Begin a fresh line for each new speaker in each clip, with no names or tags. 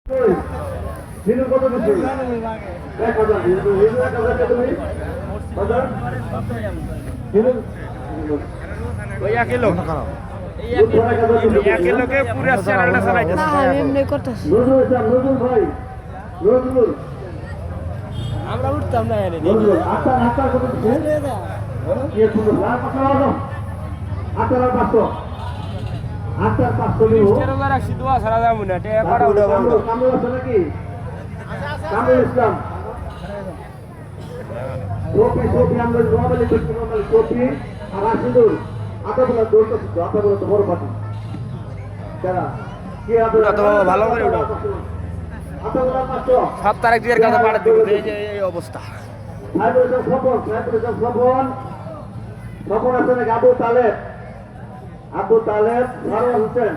হিন্দু কত দিচ্ছে 1000 হিন্দু 1000 তুমি বাজার হিন্দু
ওই একই লোক একই লোকে পুরো চ্যানেলটা চালাইতেছে
না এমনি করতেছি
নজরুল ভাই নজরুল
আমরা উঠতাম না এনে
নজরুল আচ্ছা কত দিচ্ছে কি শুনো লাল পাতা দাও আচ্ছা 500 দিব
তেরোবার রাখছি দোয়া ছাড়া যাবো না টেয়া পাড়া উঠা বন্ধ
কামরুল আছে নাকি কামরুল ইসলাম কপি আমরা জবাবলি করতে কপি আর আসিদুল আটাগুলো তো বড় পাটি যারা কি
উঠা তো ভালো করে উঠা
আটাগুলো 500
7 তারিখ দিয়ে কাছে পাড়া দিব এই যে এই অবস্থা
স্বপন আছে নাকি আবু তালেব সরোয়ার হোসেন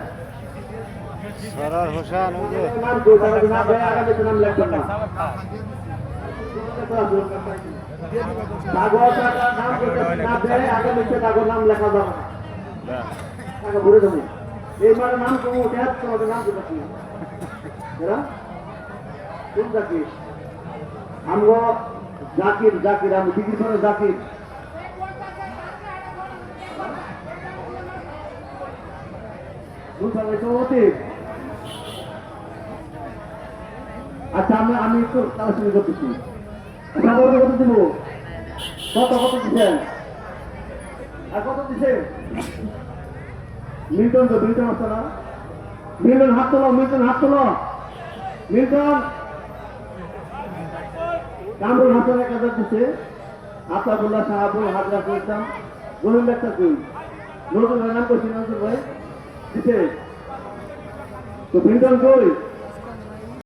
সরার হোসেন ওই যে
নাম আগামীতে নাম লেখবেন না কাগজ নাম না দেয় আগামীতে কাগজ নাম লেখা যাবে না টাকা ভরে দেবো এইবার নাম কমো দেখ তোমাদের নাম কোথা কি কোন জাকির আমরা জাকির আমি ডিগ্রি করে জাকির আচ্ছা আমি একটু আলোচনা করতেছি কত দিব কত দিচ্ছেন আর কত দিচ্ছেন মিল্টন আসতো না মিল্টন হাত তোলো মিল্টন কামরুল হাসান 1000 দিচ্ছে আতাবুল্লাহ সাহাবুল হাজরা করতাম গরুল একটা কই নতুন নাম করছি নজরুল ভাই দিচ্ছে তো মিল্টন কই